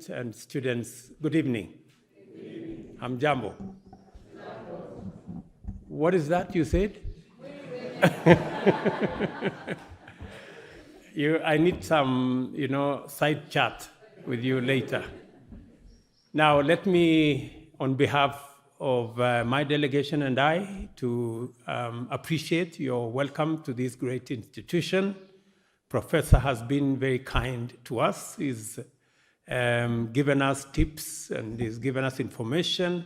President and students, good evening. Good evening. Hamjambo. What is that you said? I need some, side chat with you later. Now, let me, on behalf of my delegation and I, to appreciate your welcome to this great institution. Professor has been very kind to us. He's given us tips and he's given us information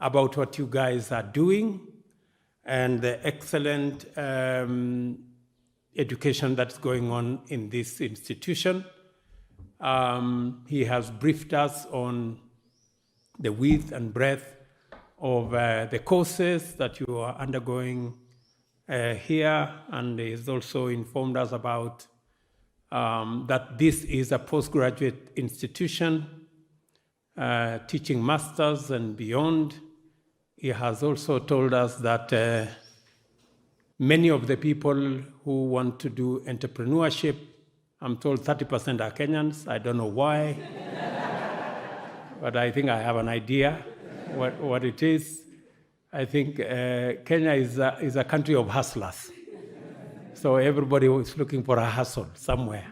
about what you guys are doing and the excellent education that's going on in this institution. He has briefed us on the width and breadth of the courses that you are undergoing here, and he's also informed us about that this is a postgraduate institution, teaching masters and beyond. He has also told us that many of the people who want to do entrepreneurship, I'm told 30% are Kenyans. I don't know why, but I think I have an idea what it is. I think Kenya is a country of hustlers. So everybody is looking for a hustle somewhere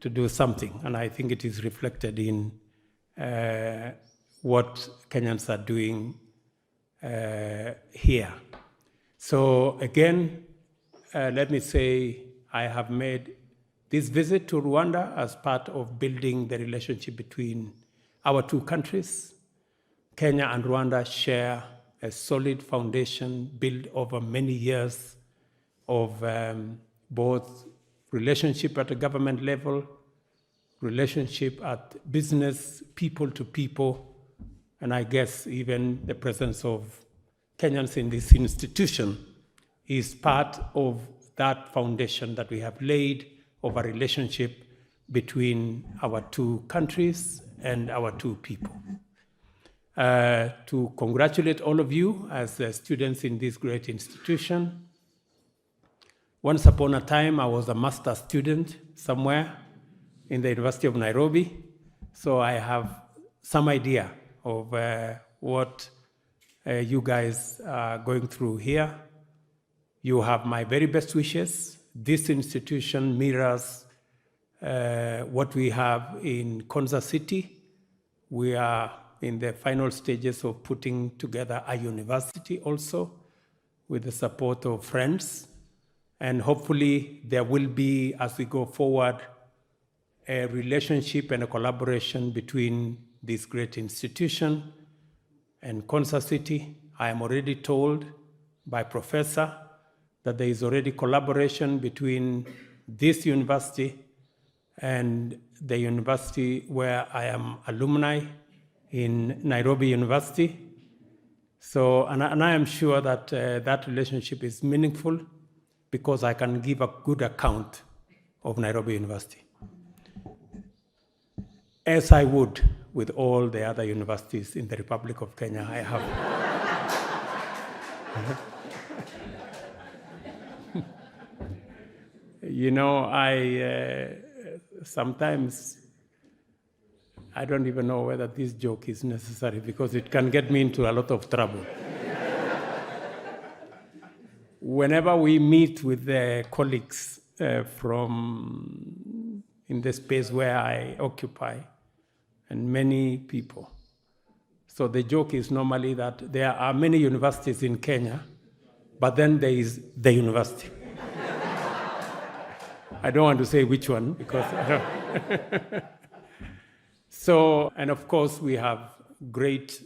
to do something. And I think it is reflected in what Kenyans are doing here. So again, let me say I have made this visit to Rwanda as part of building the relationship between our two countries. Kenya and Rwanda share a solid foundation built over many years of both relationship at the government level, relationship at business, people to people, and I guess even the presence of Kenyans in this institution is part of that foundation that we have laid of a relationship between our two countries and our two people. To congratulate all of you as students in this great institution. Once upon a time, I was a master's student somewhere in the University of Nairobi, so I have some idea of what you guys are going through here. You have my very best wishes. This institution mirrors what we have in Konza City. We are in the final stages of putting together a university also with the support of friends. And hopefully there will be, as we go forward, a relationship and a collaboration between this great institution and Konza City. I am already told by Professor that there is already collaboration between this university and the university where I am alumni in Nairobi University. So, and I am sure that that relationship is meaningful because I can give a good account of Nairobi University, as I would with all the other universities in the Republic of Kenya. I have. Sometimes I don't even know whether this joke is necessary because it can get me into a lot of trouble. Whenever we meet with the colleagues from in the space where I occupy, and many people, so the joke is normally that there are many universities in Kenya, but then there is the university. I don't want to say which one because I don't. So, and of course, we have great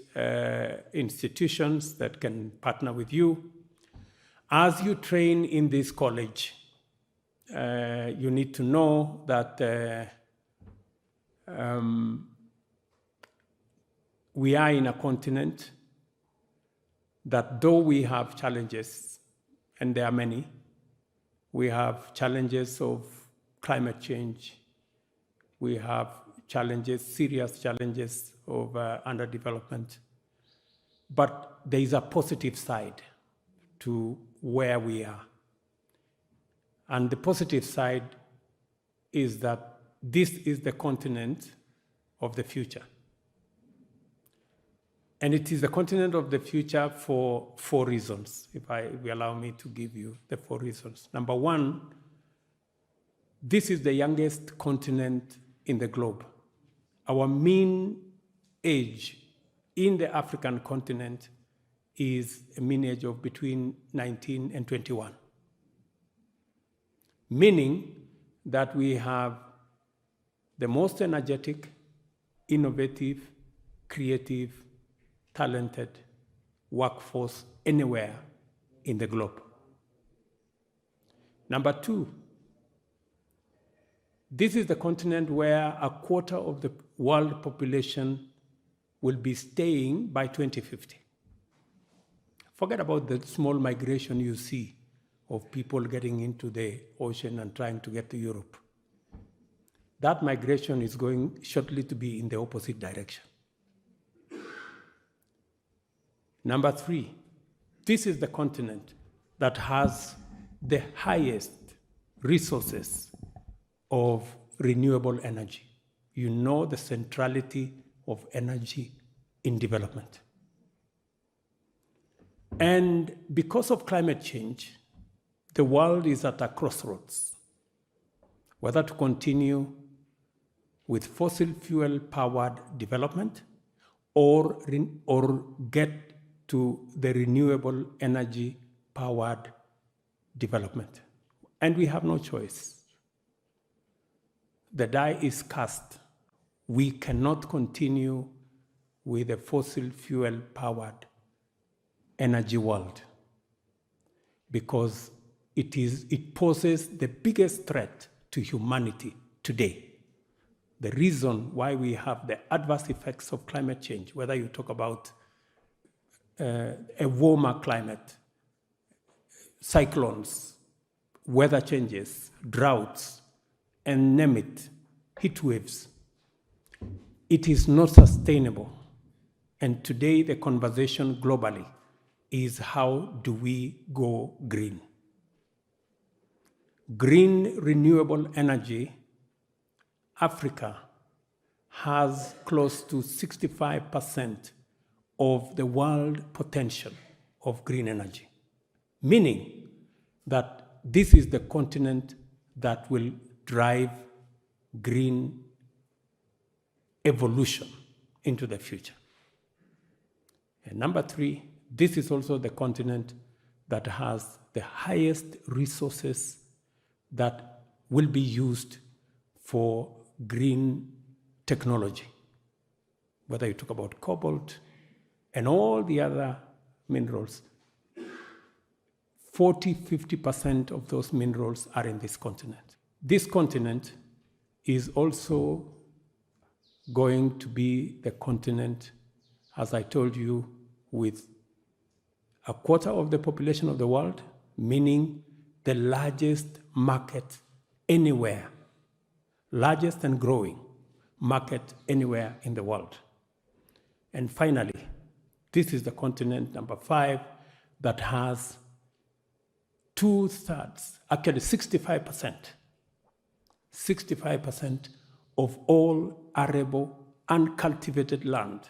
institutions that can partner with you. As you train in this college, you need to know that we are in a continent that though we have challenges, and there are many, we have challenges of climate change, we have challenges, serious challenges of underdevelopment, but there is a positive side to where we are. And the positive side is that this is the continent of the future. And it is the continent of the future for 4 reasons, if you allow me to give you the 4 reasons. Number 1, this is the youngest continent in the globe. Our mean age in the African continent is a mean age of between 19 and 21. Meaning that we have the most energetic, innovative, creative, talented workforce anywhere in the globe. Number 2, this is the continent where a quarter of the world population will be staying by 2050. Forget about the small migration you see of people getting into the ocean and trying to get to Europe. That migration is going shortly to be in the opposite direction. Number 3, this is the continent that has the highest resources of renewable energy. You know the centrality of energy in development. And because of climate change, the world is at a crossroads, whether to continue with fossil fuel powered development or get to the renewable energy powered development. And we have no choice. The die is cast. We cannot continue with a fossil fuel powered energy world because it poses the biggest threat to humanity today. The reason why we have the adverse effects of climate change, whether you talk about a warmer climate, cyclones, weather changes, droughts, and name it, heat waves, it is not sustainable. And today the conversation globally is how do we go green? Green renewable energy, Africa has close to 65% of the world potential of green energy, meaning that this is the continent that will drive green evolution into the future. And number 3, this is also the continent that has the highest resources that will be used for green technology, whether you talk about cobalt and all the other minerals. 40–50% of those minerals are in this continent. This continent is also going to be the continent, as I told you, with a quarter of the population of the world, meaning the largest market anywhere, largest and growing market anywhere in the world. And finally, this is the continent, number 5, that has 2/3, actually 65% of all arable uncultivated land